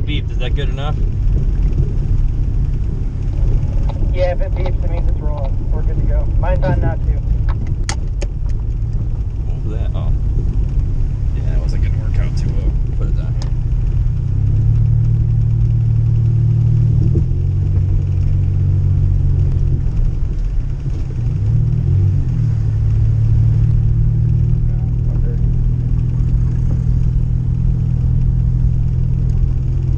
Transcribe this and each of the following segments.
it beeped. Is that good enough? Yeah, if it beeps, it means it's rolling. We're good to go. Mine's on now too. What was that? Oh. Yeah, it wasn't gonna work out too well. Put it down here.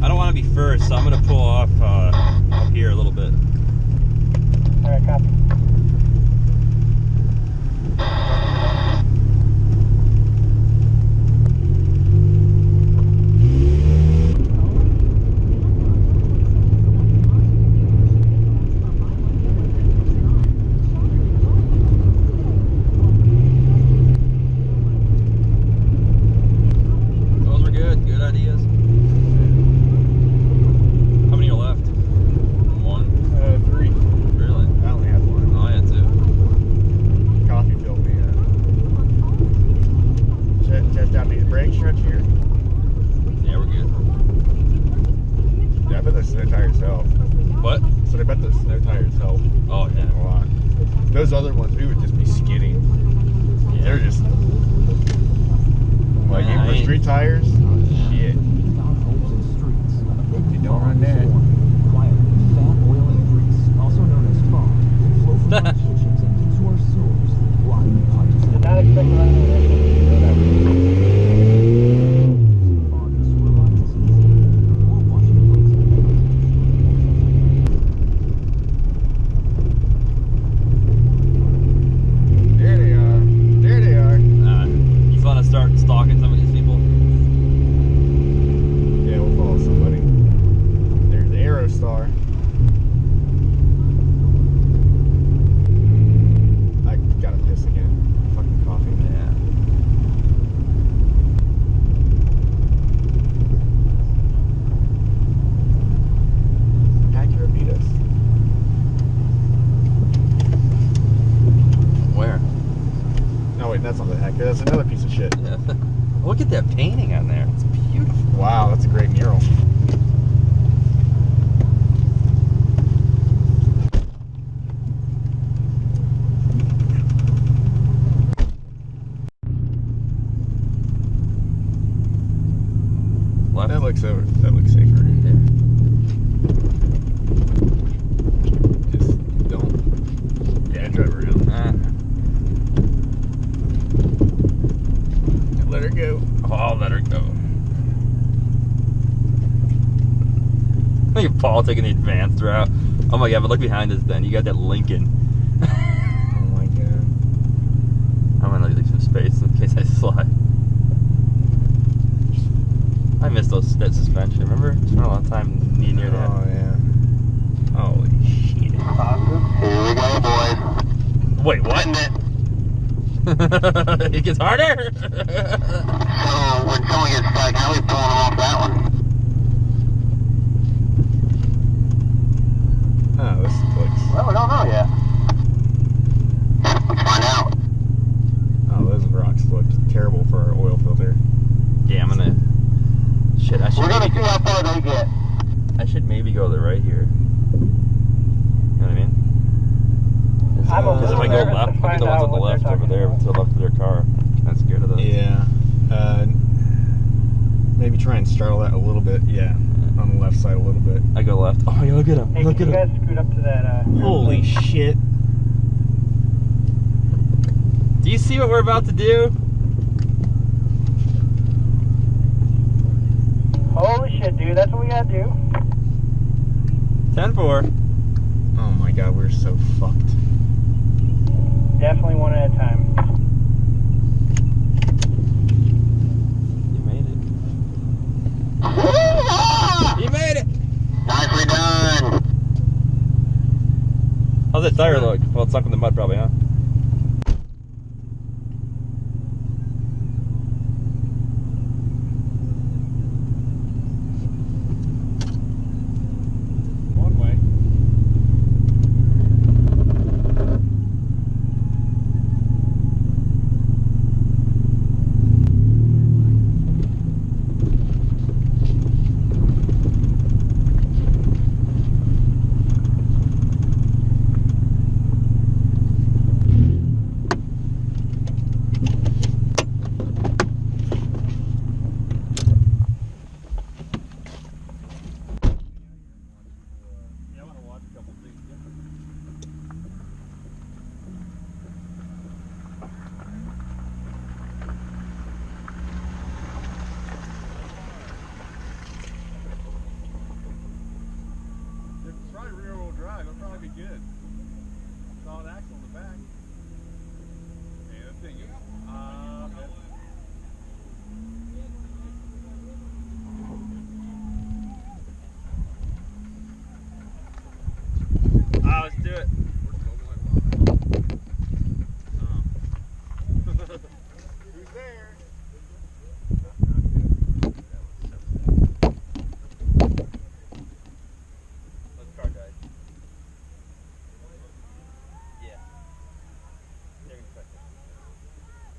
I don't want to be first, so I'm gonna pull off up here a little bit. Alright, copy. Those were good. Good ideas. How many are left? One? 3. Really? I only had 1. Oh, I had 2. Coffee filled me up. Test out the brake stretch here. Yeah, we're good. Yeah, I bet the snow tires help. What? So I bet the snow tires help Oh, yeah. a lot. Those other ones, we would just be skidding. Yeah. They're just like Yeah, for street tires. Shit. You don't run that. Did not expect to run into this. There they are. There they are. You want to start stalking some of these people? Yeah, we'll follow somebody. There's the Aerostar. I gotta piss again. Fucking coffee. Yeah. Acura beat us. Where? No, wait, that's not the Acura. That's another piece of shit. Yeah. Look at that painting on there. It's beautiful. Wow, that's a great mural. Left. That looks safer. Yeah. Just don't. Yeah, drive around. Let her go. Oh, I'll let her go. Look at Paul taking the advanced route. Oh my god, but look behind us then. You got that Lincoln. Oh my god. I'm gonna leave some space in case I slide. I missed that suspension, remember? Spent a lot of time near that. Oh yeah. Holy shit. Here we go, boys. Wait, what? It gets harder? So when someone gets stuck, how are we pulling them off that one? Oh, this looks. Well, we don't know yet. Let's find out. Oh, those rocks look terrible for our oil filter. Yeah, I'm gonna. Shit, We're gonna see how far they get. I should maybe go to the right here. You know what I mean? I'm a Because if little I go nervous left, to look at find the ones out on the what left they're over talking there, about. to the left of their car. I'm kind of scared of those. Yeah. Maybe try and straddle that a little bit. Yeah. On the left side a little bit. I go left. Oh, yeah, look at him. Hey, Look can at you him. guys scoot up to that? Holy shit. Do you see what we're about to do? Holy shit, dude! That's what we gotta do. 10-4. Oh my god, we're so fucked. Definitely one at a time. You made it. You made it. Nicely done. How's that tire look? Well, it's stuck in the mud probably, huh? One way. shit. Who's there? Let's car guide. Yeah. They're gonna check it.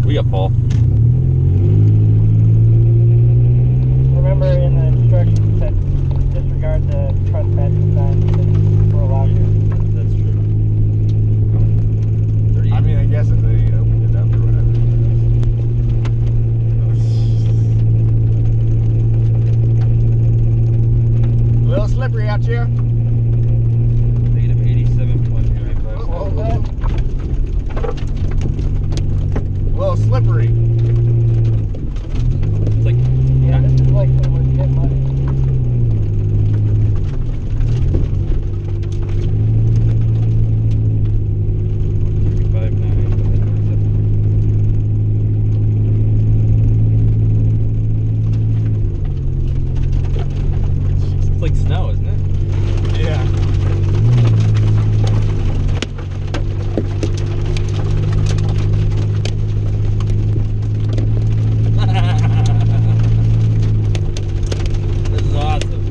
We got Paul. Remember in the instructions that disregard the trespassing signs that we're allowed here. That's true. I mean, I guess if they opened it up or whatever. A little slippery out here. Negative 87.95. What was that? A little slippery. It's like, Yeah, this is like some legit money. it's like snow, isn't it? Yeah. This is awesome.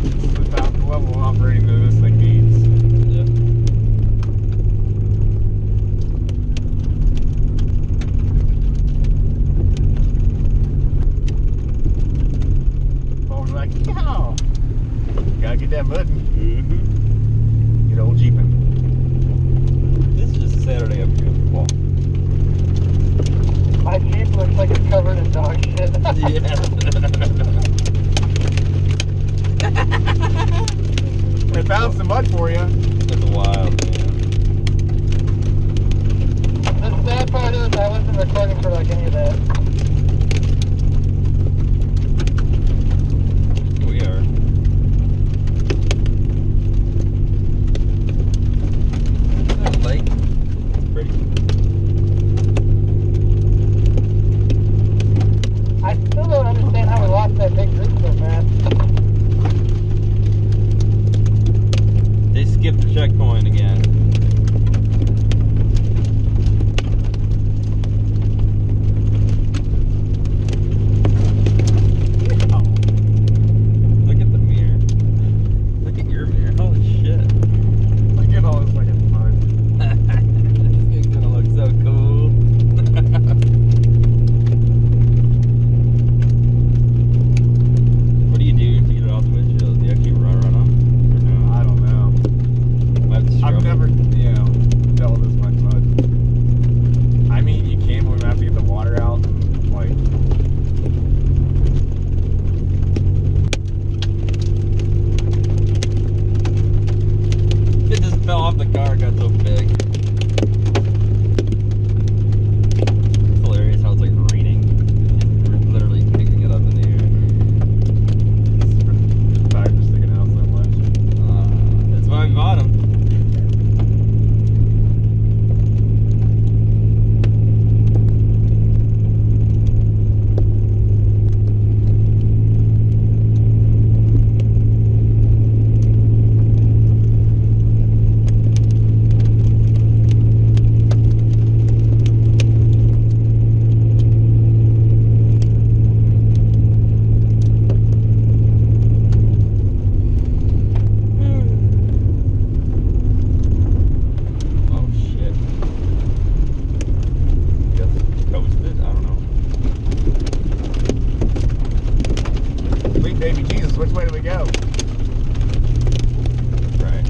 This is about the level of operating that this thing needs. Yeah. Paul was like, yeah. Gotta get that mudding. Mm-hmm. Get old Jeeping. This is just a Saturday up here. Paul. My Jeep looks like it's covered in dog shit. They found some mud for you. That's wild, man. The sad part is I wasn't recording for like any of that. We are. There's a lake. It's pretty. I still don't understand how we lost that big group so fast. They skipped the checkpoint again. Oh. Look at the mirror. Look at your mirror. Holy shit. Look at all this fucking mud. This thing's gonna look so cool. What do you do to get it off the windshield? Do you actually run on? Or no? I don't know. Might have to I've struggle. never, dealt with this much mud. I mean, you can when we have to get the water out. Like, It just fell off the car, it got so big. It's hilarious how it's like raining. We're literally picking it up in the the tires are sticking out so much. air. That's why we bought them. Oh shit. Guess coasted? I don't know. Sweet baby Jesus, which way do we go? Right.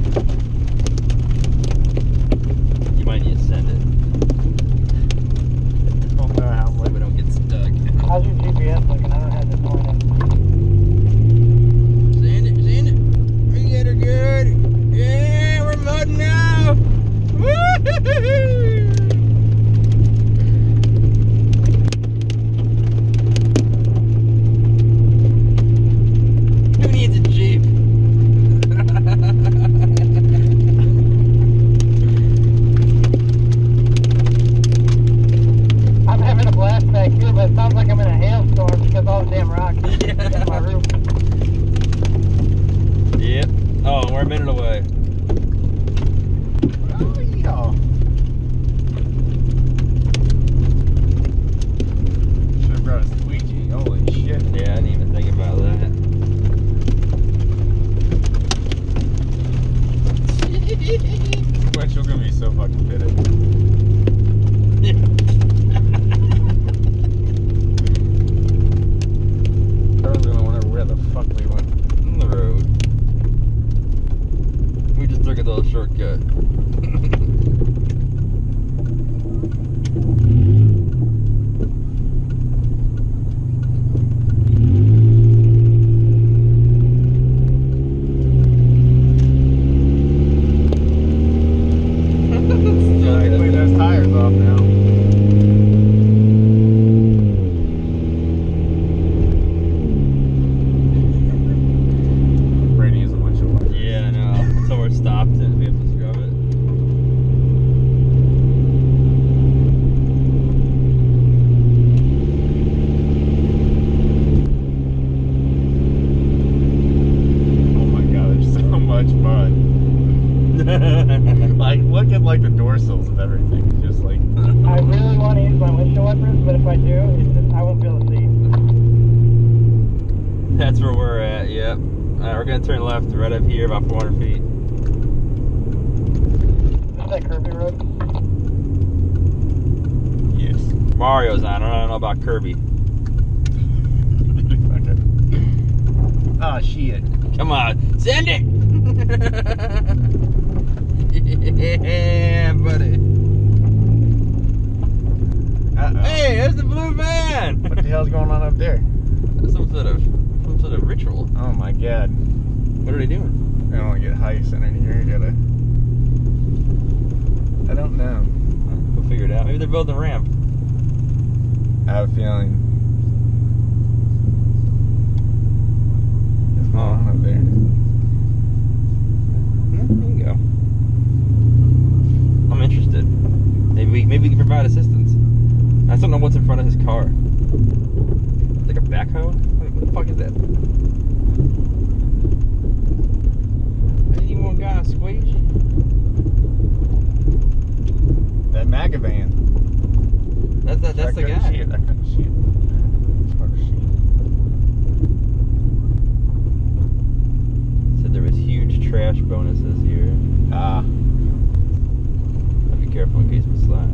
You might need to send it Don't know how so we don't get stuck. How's your GPS looking? I don't have this point in. with all the damn rocks. Getting my roof. Yep. Oh, we're a minute away. Oh, yeah. Should have brought a squeegee. Holy shit. Yeah, I didn't even think about that. Windshield gonna be so fucking fitted. I was gonna wonder where the fuck we went. On the road. We just took a little shortcut. Clean those tires off now. Brady using windshield wipers. Yeah, I know. Somewhere stopped and we have to scrub it. Oh my god, there's so much mud. Like, look at like the door sills and everything. It's just like. I really want to use my windshield wipers, but if I do, it's just, I won't be able to see. That's where we're at, yep. Alright, we're gonna turn left right up here, about 400 feet. This is that curvy road. Yes. Mario's on, I don't know about Kirby. Oh shit. Come on, send it! Yeah, buddy. Uh-oh. Hey, there's the blue van! What the hell's going on up there? Some sort of ritual. Oh my god. What are they doing? I don't want to get high centered here. I don't know. We'll figure it out. Maybe they're building a ramp. I have a feeling. What's going on up there? There you go. I'm interested. Maybe we can provide assistance. I just don't know what's in front of his car. Like a backhoe? What the fuck is that? Anyone got a squeeze? That MAGA van. That's the I couldn't guy. see it. I couldn't see it. Fuck Said there was huge trash bonuses here. Ah. I'd be careful in case we slide.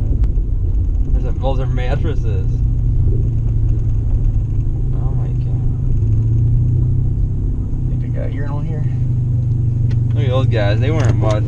Those are mattresses. Oh my god. Think they got a urinal here? Look at those guys. They weren't mud.